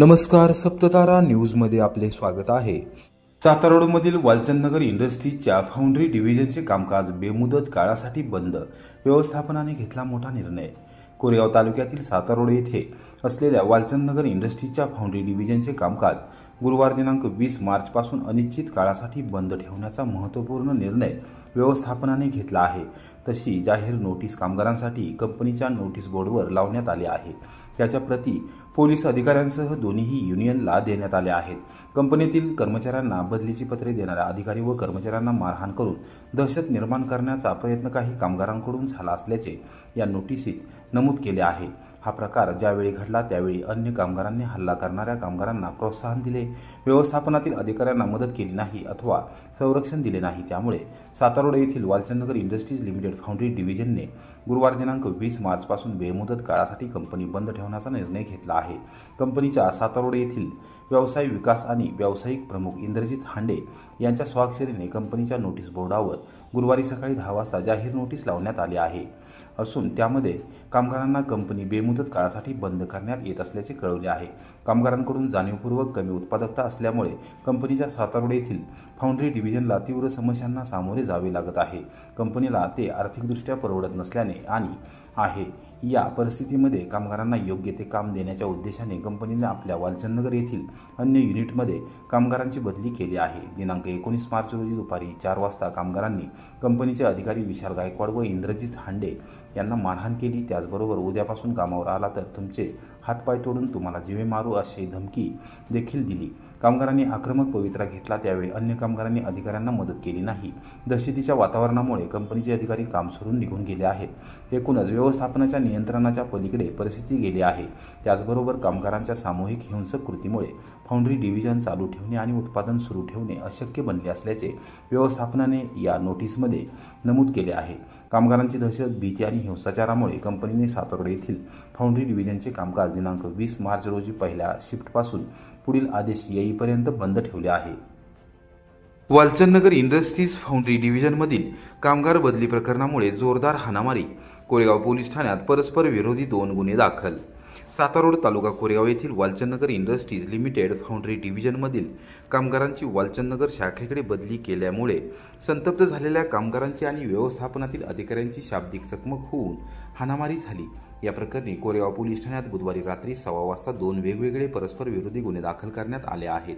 नमस्कार, सप्ततारा न्यूजमध्ये आपले स्वागत आहे। सातारा रोडमधील वालचंदनगर इंडस्ट्रीजच्या फाउंड्री डिव्हिजनचे कामकाज बेमुदत काळासाठी बंद। व्यवस्थापनाने घेतला मोठा निर्णय। कोरेगाव तालुक्यातील सातारा रोड येथे असलेल्या वालचंदनगर इंडस्ट्रीजच्या फाउंड्री डिव्हिजनचे कामकाज गुरुवार दिनांक 20 मार्च पासून अनिश्चित काळासाठी बंद ठेवण्याचा महत्त्वपूर्ण निर्णय व्यवस्थापनाने घेतला आहे। तशी जाहीर नोटीस कामगारांसाठी कंपनीच्या नोटीस बोर्डवर लावण्यात आली आहे। त्याच्या प्रती पोलीस अधिकाऱ्यांसह दोन्ही युनियनला देण्यात आल्या आहेत। कंपनीतील कर्मचाऱ्यांना बदलीची पत्रे देणाऱ्या अधिकारी व कर्मचाऱ्यांना मारहाण करून दहशत निर्माण करण्याचा प्रयत्न काही कामगारांकडून झाला असल्याचे या नोटिसीत नमूद केले आहे। हा प्रकार ज्यावेळी घडला त्यावेळी अन्य कामगारांनी हल्ला करणाऱ्या कामगारांना प्रोत्साहन दिले, व्यवस्थापनातील अधिकाऱ्यांना मदत केली नाही अथवा संरक्षण दिले नाही। त्यामुळे सातारा रोड येथील वालचंदनगर इंडस्ट्रीज लिमिटेड फाउंड्री डिव्हिजनने गुरुवार दिनांक 20 मार्च पासून बेमुदत काळासाठी कंपनी बंद ठेवण्याचा निर्णय घेतला आहे। कंपनीच्या सातारा रोड येथील व्यवसाय विकास आणि व्यावसायिक प्रमुख इंद्रजित हांडे यांच्या स्वाक्षरीने कंपनीच्या नोटीस बोर्डावर गुरुवारी सकाळी 10 वाजता जाहीर नोटीस लावण्यात आली आहे असून त्यामध्ये कामगारांना कंपनी बेमुदत काळासाठी बंद करण्यात येत असल्याचे कळवले आहे। कामगारांकडून जाणीवपूर्वक कमी उत्पादकता असल्यामुळे कंपनीच्या सातारा रोड येथील फाउंड्री डिव्हिजनला तीव्र समस्यांना सामोरे जावे लागत आहे। कंपनीला ते आर्थिकदृष्ट्या परवडत नसल्याने आणि आहे या परिस्थितीमध्ये कामगारांना योग्य ते काम देण्याच्या उद्देशाने कंपनीने आपल्या वालचंदनगर येथील अन्य युनिटमध्ये कामगारांची बदली केली आहे। दिनांक 19 मार्च रोजी दुपारी 4 वाजता कामगारांनी कंपनीचे अधिकारी विशाल गायकवाड व इंद्रजित हांडे यांना मारहाण केली। त्याचबरोबर उद्यापासून कामावर आला तर तुमचे हातपाय तोडून तुम्हाला जीवे मारू अशी धमकी देखील दिली। कामगारांनी आक्रमक पवित्रा घेतला। त्यावेळी अन्य कामगारांनी अधिकाऱ्यांना मदत केली नाही। दहशतीच्या वातावरणामुळे कंपनीचे अधिकारी काम सोडून निघून गेले आहेत। एकूणच व्यवस्थापनाच्या नियंत्रणाच्या पलीकडे परिस्थिती गेली आहे। त्याचबरोबर कामगारांच्या सामूहिक हिंसक कृतीमुळे फाउंड्री डिव्हिजन चालू ठेवणे आणि उत्पादन सुरू ठेवणे अशक्य बनले असल्याचे व्यवस्थापनाने या नोटीसमध्ये नमूद केले आहे। कामगारांची दहशत, भीती आणि हिंसाचारामुळे कंपनीने सातारा रोड येथील फाउंड्री डिव्हिजनचे कामकाज दिनांक 20 मार्च रोजी पहिल्या शिफ्टपासून पुढील आदेश येईपर्यंत बंद ठेवले आहे। वालचंदनगर इंडस्ट्रीज फाउंड्री डिव्हिजनमधील कामगार बदली प्रकरणामुळे जोरदार हाणामारी। कोरेगाव पोलीस ठाण्यात परस्पर विरोधी 2 गुन्हे दाखल। सातारा रोड तालुका कोरेगाव येथील वालचंदनगर इंडस्ट्रीज लिमिटेड फाउंड्री डिव्हिजनमधील कामगारांची वालचंदनगर शाखेकडे बदली केल्यामुळे संतप्त झालेल्या कामगारांची आणि व्यवस्थापनातील अधिकाऱ्यांची शाब्दिक चकमक होऊन हाणामारी झाली। या प्रकरणी कोरेगाव पोलीस ठाण्यात बुधवारी रात्री 6 वाजता 2 वेगवेगळे परस्पर विरोधी गुन्हे दाखल करण्यात आले आहेत।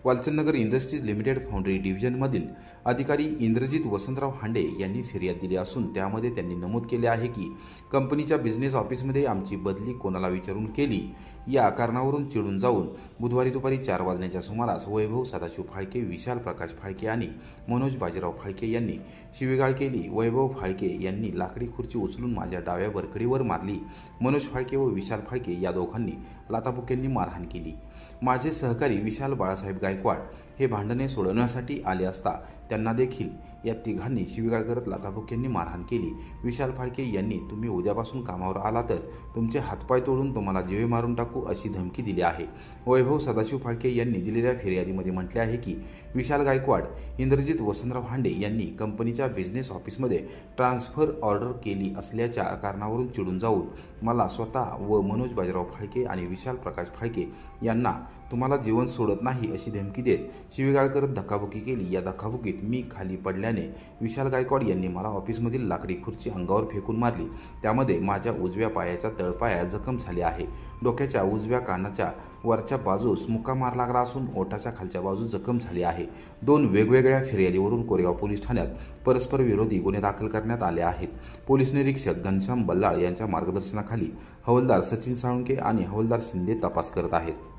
वालचंदनगर इंडस्ट्रीज लिमिटेड फाउंड्री डिव्हिजनमधील अधिकारी इंद्रजित वसंतराव हांडे यांनी फिर्याद दिली असून त्यामध्ये त्यांनी नमूद केले आहे की कंपनीच्या बिझनेस ऑफिसमध्ये आमची बदली कोणाला विचारून केली या कारणावरून चिडून जाऊन बुधवारी दुपारी 4 वाजण्याच्या सुमारास वैभव सदाशिव फाळके, विशाल प्रकाश फाळके आणि मनोज बाजीराव फाळके यांनी शिवीगाळ केली। वैभव फाळके यांनी लाकडी खुर्ची उचलून माझ्या डाव्या वरकडीवर मारली। मनोज फाळके व विशाल फाळके या दोघांनी लाथाबुक्क्यांनी मारहाण केली। माझे सहकारी विशाल बाळासाहेब गायकवाड हे भांडणे सोडवण्यासाठी आले असता त्यांना देखील या तिघांनी शिवीगाळ करत लाथाबुक्क्यांनी मारहाण केली। विशाल फाळके यांनी तुम्ही उद्यापासून कामावर आला तर तुमचे हातपाय तोडून तुम्हाला जीवे मारून टाकू अशी धमकी दिली आहे। वैभव सदाशिव फाळके यांनी दिलेल्या फिर्यादीमध्ये म्हटले आहे की विशाल गायकवाड, इंद्रजित वसंतराव हांडे यांनी कंपनीच्या बिझनेस ऑफिसमध्ये ट्रान्सफर ऑर्डर केली असल्याच्या कारणावरून चिडून जाऊन मला स्वतः व मनोज बाजीराव फाळके आणि विशाल प्रकाश फाळके यांना तुम्हाला जीवन सोडत नाही अशी धमकी देत शिवीगाळ करत धक्काबुक्की केली। या धक्काबुक्कीत मी खाली पडल्याने विशाल गायकवाड यांनी मला ऑफिसमधील लाकडी खुर्ची अंगावर फेकून मारली। त्यामध्ये माझ्या उजव्या पायाच्या तळपायात जखम झाली आहे। डोक्याच्या उजव्या कानाच्या वरच्या बाजूस मुक्का मार लागला असून ओठाच्या खालच्या बाजूस जखम झाली आहे। 2 वेगवेगळ्या फिर्यादीवरून कोरेगाव पोलीस ठाण्यात परस्पर विरोधी गुन्हे दाखल करण्यात आले आहेत। पोलीस निरीक्षक घनश्याम बल्लाळ यांच्या मार्गदर्शनाखाली हवालदार सचिन साळुंके आणि हवालदार शिंदे तपास करत आहेत।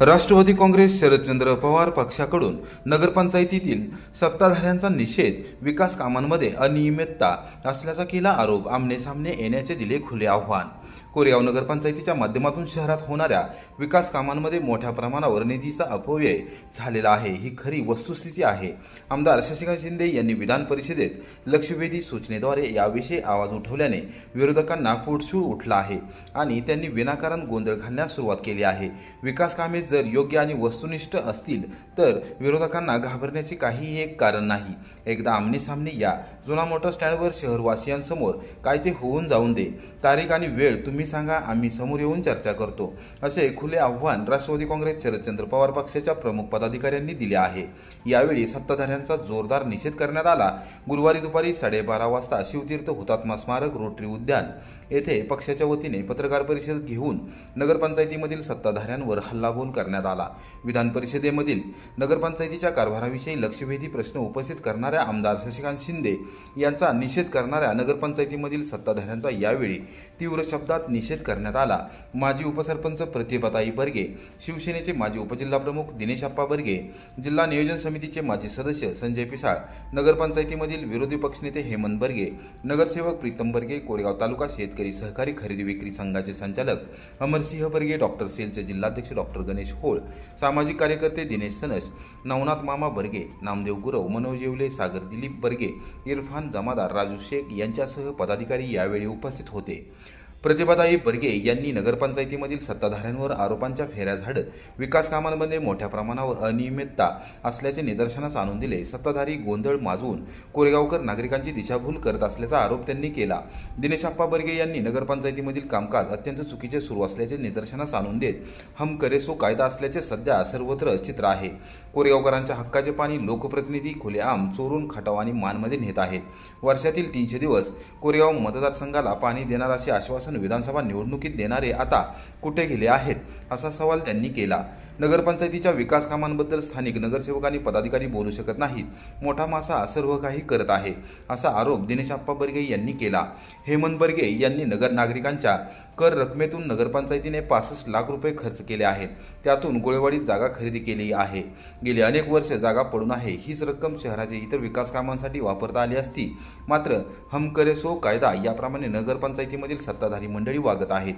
राष्ट्रवादी काँग्रेस शरदचंद्र पवार पक्षाकडून नगरपंचायतीतील सत्ताधाऱ्यांचा निषेध, विकास कामांमध्ये अनियमितता असल्याचा केला आरोप, आमनेसामने येण्याचे दिले खुले आव्हान। कोरेगाव नगरपंचायतीच्या माध्यमातून शहरात होणाऱ्या विकास कामांमध्ये मोठ्या प्रमाणावर निधीचा अपव्यय झालेला आहे, ही खरी वस्तुस्थिती आहे। आमदार शशिकांत शिंदे यांनी विधान परिषदेत लक्षवेधी सूचनेद्वारे याविषयी आवाज उठवल्याने विरोधकांना पुटसूळ उठला आहे आणि त्यांनी विनाकारण गोंधळ घालण्यास सुरुवात केली आहे। विकास कामे जर योग्य आणि वस्तुनिष्ठ असतील तर विरोधकांना घाबरण्याचे काहीही एक कारण नाही। एकदा आमनेसामने या। जुना मोटर स्टँडवर शहरवासियांसमोर काय ते होऊन जाऊन दे। तारीख आणि वेळ तुम्ही तुम्ही सांगा, आम्ही समोर येऊन चर्चा करतो, असे खुले आव्हान राष्ट्रवादी काँग्रेस शरदचंद्र पवार पक्षाच्या प्रमुख पदाधिकाऱ्यांनी दिले आहे। यावेळी सत्ताधाऱ्यांचा जोरदार निषेध करण्यात आला। गुरुवारी दुपारी 12:30 वाजता शिवतीर्थ हुतात्मा स्मारक रोटरी उद्यान येथे पक्षाच्या वतीने पत्रकार परिषद घेऊन नगरपंचायतीमधील सत्ताधाऱ्यांवर हल्लाबोल करण्यात आला। विधान परिषदेमधील नगरपंचायतीच्या कारभाराविषयी लक्षवेधी प्रश्न उपस्थित करणाऱ्या आमदार शशिकांत शिंदे यांचा निषेध करणाऱ्या नगरपंचायतीमधील सत्ताधाऱ्यांचा यावेळी तीव्र शब्दात निषेध करण्यात आला। माजी उपसरपंच प्रतिभाताई बर्गे, शिवसेनेचे माजी उपजिल्हाप्रमुख दिनेशप्पा बर्गे, जिल्हा नियोजन समितीचे माजी सदस्य संजय पिसाळ, नगरपंचायतीमधील विरोधी पक्षनेते हेमंत बर्गे, नगरसेवक प्रीतम बर्गे, कोरेगाव तालुका शेतकरी सहकारी खरेदी विक्री संघाचे संचालक अमरसिंह बर्गे, डॉक्टर सेलचे जिल्हाध्यक्ष डॉक्टर गणेश होळ, सामाजिक कार्यकर्ते दिनेश सनस, नवनाथ मामा बर्गे, नामदेव गुरव, मनोज येवले, सागर दिलीप बर्गे, इरफान जमादार, राजू शेख यांच्यासह पदाधिकारी यावेळी उपस्थित होते। प्रतिभाताई बर्गे यांनी नगरपंचायतीमधील सत्ताधाऱ्यांवर आरोपांच्या फेऱ्या झाडत विकास कामांमध्ये मोठ्या प्रमाणावर अनियमितता असल्याचे निदर्शनास आणून दिले। सत्ताधारी गोंधळ माजवून कोरेगावकर नागरिकांची दिशाभूल करत असल्याचा आरोप त्यांनी केला। दिनेशप्पा बर्गे यांनी नगरपंचायतीमधील कामकाज अत्यंत चुकीचे सुरू असल्याचे निदर्शनास आणून देत हम करे सो कायदा असल्याचे सध्या सर्वत्र चित्र आहे। कोरेगावकरांच्या हक्काचे पाणी लोकप्रतिनिधी खुलेआम चोरून खटाव आणि मानमध्ये नेत आहेत। वर्षातील 300 दिवस कोरेगाव मतदारसंघाला पाणी देणार असे आश्वासन विधानसभा निवडणुकीत देणारे आता कुठे गेले आहेत, असा सवाल त्यांनी केला। नगरपंचायतीच्या विकास कामांबद्दल स्थानिक नगरसेवक आणि पदाधिकारी बोलू शकत नाहीत, मोठा मासा सर्व काही करत आहे, असा आरोप दिनेशप्पा बर्गे यांनी केला। हेमंत बर्गे यांनी नागरिकांच्या कर रकमेतून नगरपंचायतीने 65 लाख रुपये खर्च केले आहेत, त्यातून गोळेवाडीत जागा खरेदी केली आहे। गेली अनेक वर्ष जागा पडून आहे, हीच रक्कम शहराच्या इतर विकास कामांसाठी वापरता आली असती, मात्र हम करे सो कायदा याप्रमाणे नगरपंचायतीमधील सत्ताधारी मंडळी वागत आहेत,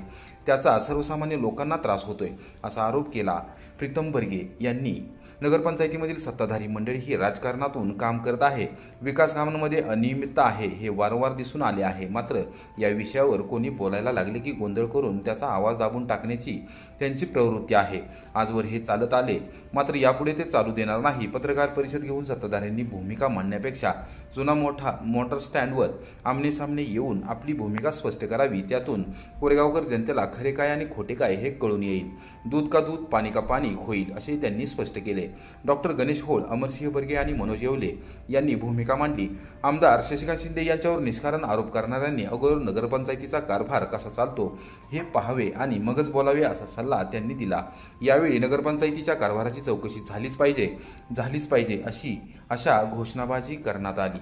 त्याचा सर्वसामान्य लोकांना त्रास होतोय, असा आरोप केला। प्रीतम बर्गे यांनी नगरपंचायतीमधील सत्ताधारी मंडळी ही राजकारणातून काम करत आहे, विकास कामांमध्ये अनियमितता आहे हे वारंवार दिसून आले आहे, मात्र या विषयावर कोणी बोलायला लागले की गोंधळ करून त्याचा आवाज दाबून टाकण्याची त्यांची प्रवृत्ती आहे। आजवर हे चालत आले, मात्र यापुढे ते चालू देणार नाही। पत्रकार परिषद घेऊन सत्ताधाऱ्यांनी भूमिका मांडण्यापेक्षा जुना मोटर स्टँडवर आमनेसामने येऊन आपली भूमिका स्पष्ट करावी, त्यातून कोरेगावकर जनतेला खरे काय आणि खोटे काय हे कळून येईल। दूध का दूध, पाणी का पाणी होईल, असे त्यांनी स्पष्ट केले। डॉक्टर गणेश होळ, अमरसिंह बर्गे आणि मनोज येवले यांनी भूमिका मांडली। आमदार शशिकांत शिंदे यांच्यावर निष्कारण आरोप करणाऱ्यांनी अगोदर नगरपंचायतीचा कारभार कसा चालतो हे पाहावे आणि मगच बोलावे, असा सल्ला त्यांनी दिला। यावेळी नगरपंचायतीच्या कारभाराची चौकशी झालीच पाहिजे अशा घोषणाबाजी करण्यात आली।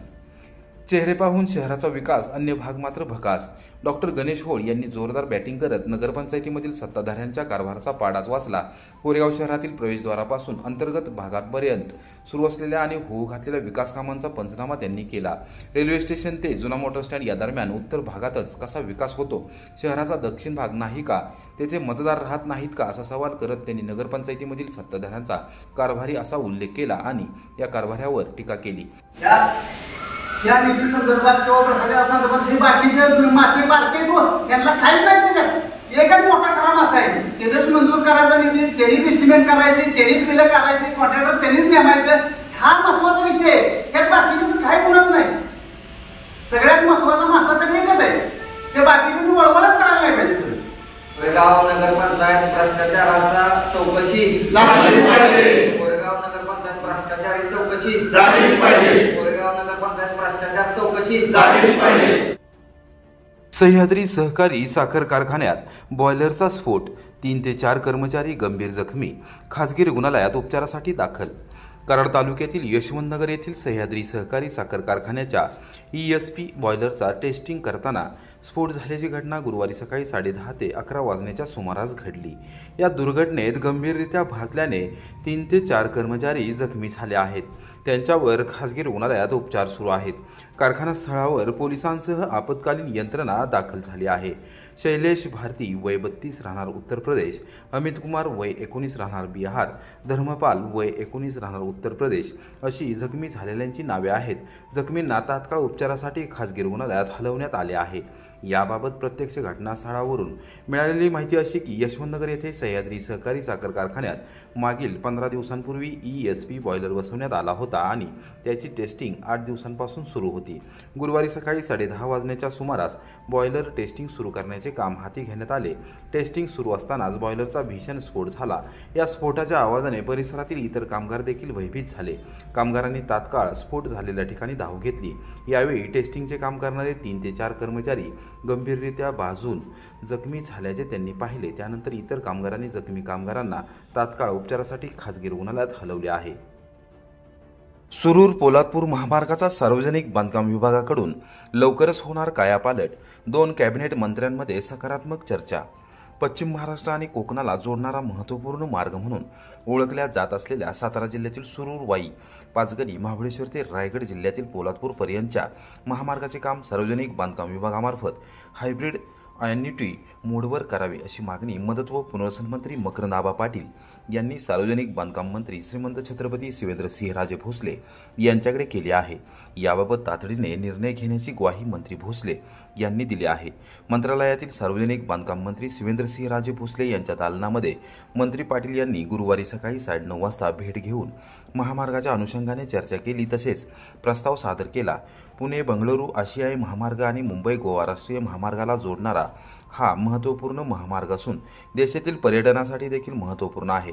चेहरे पाहून शहराचा विकास, अन्य भाग मात्र भकास। डॉक्टर गणेश होळ यांनी जोरदार बॅटिंग करत नगरपंचायतीमधील सत्ताधाऱ्यांच्या कारभाराचा पाडाच वाचला। कोरेगाव शहरातील प्रवेशद्वारापासून अंतर्गत भागापर्यंत सुरू असलेल्या आणि होऊ घातलेल्या विकास कामांचा पंचनामा त्यांनी केला। रेल्वे स्टेशन ते जुना मोटर स्टँड या दरम्यान उत्तर भागातच कसा विकास होतो, शहराचा दक्षिण भाग नाही का, तेथे मतदार राहत नाहीत का, असा सवाल करत त्यांनी नगरपंचायतीमधील सत्ताधाऱ्यांचा कारभारी असा उल्लेख केला आणि या कारभारावर टीका केली। या निधी संदर्भात किंवा प्रकारच्या संदर्भात हे बाकीचे मासे बारके यांना काहीच नाही, त्याच्यात एकच मोठा खरा मासा आहे, त्यानेच मंजूर करायचा निधी, त्यांनीच एस्टिमेट करायची, त्यांनीच बिलं करायची, कॉन्ट्रॅक्टर त्यांनीच नेमायचं, हा महत्वाचा विषय आहे। त्यात बाकीचं काही गुणच नाही, सगळ्यात महत्वाचा मासा तर एकच आहे, ते बाकीचे वळवळच करायला नाही पाहिजे। कोरेगाव नगरपंचायत भ्रष्टाचाराचा चौकशी झालीच पाहिजे। कोरेगाव नगरपंचायत भ्रष्टाचारी चौकशी झालीच पाहिजे। कोरेगाव नगरपंचायत भ्रष्टाचार चौकशी झालीच पाहिजे। सह्याद्री सहकारी साखर कारखान्यात बॉयलरचा स्फोट, 3 ते 4 कर्मचारी गंभीर जखमी, खासगी रुग्णालयात उपचारासाठी दाखल। कराड तालुक्यातील यशवंतनगर येथील सह्याद्री सहकारी साखर कारखान्याच्या ESP बॉयलरचा टेस्टिंग करताना स्फोट झाल्याची घटना गुरुवारी सकाळी 10:30 ते 11 वाजण्याच्या सुमारास घडली। या दुर्घटनेत गंभीररित्या भाजल्याने 3 ते 4 कर्मचारी जखमी झाले आहेत, त्यांच्यावर खासगी रुग्णालयात उपचार सुरू आहेत। कारखाना स्थळावर पोलिसांसह आपत्कालीन यंत्रणा दाखल झाली आहे। शैलेश भारती वय 32 राहणार उत्तर प्रदेश, अमित कुमार वय 19 राहणार बिहार, धर्मपाल वय 19 राहणार उत्तर प्रदेश अशी जखमी झालेल्यांची नावे आहेत। जखमींना तात्काळ उपचारासाठी खासगी रुग्णालयात हलवण्यात आले आहे। याबाबत प्रत्यक्ष घटनास्थळावरून मिळालेली माहिती अशी की यशवंतनगर येथे सह्याद्री सहकारी साखर कारखान्यात मागील 15 दिवसांपूर्वी ESP बॉयलर बसवण्यात आला होता आणि त्याची टेस्टिंग 8 दिवसांपासून सुरू होती। गुरुवारी सकाळी 10:30 वाजण्याच्या सुमारास बॉयलर टेस्टिंग सुरू करण्याचे काम हाती घेण्यात आले। टेस्टिंग सुरू असतानाच बॉयलरचा भीषण स्फोट झाला। या स्फोटाच्या आवाजाने परिसरातील इतर कामगार देखील भयभीत झाले। कामगारांनी तात्काळ स्फोट झालेल्या ठिकाणी धाव घेतली। यावेळी टेस्टिंगचे काम करणारे 3 ते 4 कर्मचारी गंभीररित्या भाजून जखमी झाल्याचे त्यांनी पाहिले। त्यानंतर इतर कामगारांनी जखमी कामगारांना तात्काळ उपचारासाठी खासगी रुग्णालयात हलवले आहे। सुरूर पोलादपूर महामार्गाचा सार्वजनिक बांधकाम विभागाकडून लवकरच होणार कायापालट, 2 कॅबिनेट मंत्र्यांमध्ये सकारात्मक चर्चा। पश्चिम महाराष्ट्र आणि कोकणाला जोडणारा महत्त्वपूर्ण मार्ग म्हणून ओळखल्या जात असलेल्या सातारा जिल्ह्यातील सुरूर, वाई, पाचगणी, महाबळेश्वर ते रायगड जिल्ह्यातील पोलादपूर पर्यंतच्या महामार्गाचे काम सार्वजनिक बांधकाम विभागामार्फत हायब्रिड ॲन्युटी मोडवर करावे अशी मागणी मदत व पुनर्वसन मंत्री मकरंद आबा पाटील यांनी सार्वजनिक बांधकाम मंत्री श्रीमंत छत्रपती शिवेंद्रसिंहराजे भोसले यांच्याकडे केली आहे। याबाबत तातडीने निर्णय घेण्याची ग्वाही मंत्री भोसले यांनी दिली आहे। मंत्रालयातील सार्वजनिक बांधकाम मंत्री शिवेंद्रसिंहराजे भोसले यांच्या दालनामध्ये मंत्री पाटील यांनी गुरुवारी सकाळी 9:30 वाजता भेट घेऊन महामार्गाच्या अनुषंगाने चर्चा केली, तसेच प्रस्ताव सादर केला। पुणे बंगळुरू आशियाई महामार्ग आणि मुंबई गोवा राष्ट्रीय महामार्गाला जोडणारा हा महत्त्वपूर्ण महामार्ग असून देशातील पर्यटनासाठी देखील महत्त्वपूर्ण आहे।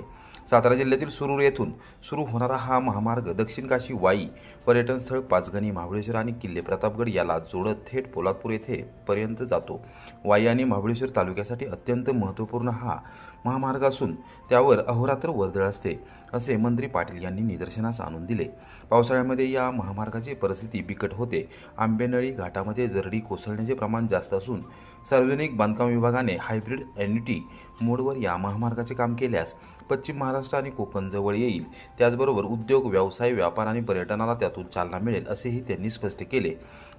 सातारा जिल्ह्यातील सुरूर येथून सुरू होणारा हा महामार्ग दक्षिण काशी, वाई, पर्यटन स्थळ पाचगणी, महाबळेश्वर आणि किल्ले प्रतापगड याला जोडत थेट पोलादपूर येथे पर्यंत जातो। वाई आणि महाबळेश्वर तालुक्यासाठी अत्यंत महत्त्वपूर्ण हा महामार्ग असून त्यावर अहोरात्र वर्दळ असते, असे मंत्री पाटील यांनी निदर्शनास आणून दिले। पावसाळ्यामध्ये या महामार्गाची परिस्थिती बिकट होते। आंबेनळी घाटामध्ये जरडी कोसळण्याचे प्रमाण जास्त असून सार्वजनिक बांधकाम विभागाने हायब्रिड ॲन्युटी मोडवर या महामार्गाचे काम केल्यास पश्चिम महाराष्ट्र आणि कोकण जवळ येईल। त्याचबरोबर उद्योग, व्यवसाय, व्यापार आणि पर्यटनाला त्यातून चालना मिळेल, असेही त्यांनी स्पष्ट केले।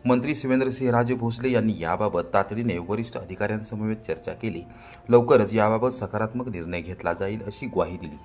मंत्री शिवेंद्रसिंहराजे भोसले यांनी याबाबत तातडीने वरिष्ठ अधिकाऱ्यांसमवेत चर्चा केली। लवकरच याबाबत सकारात्मक निर्णय घेतला जाईल अशी ग्वाही दिली।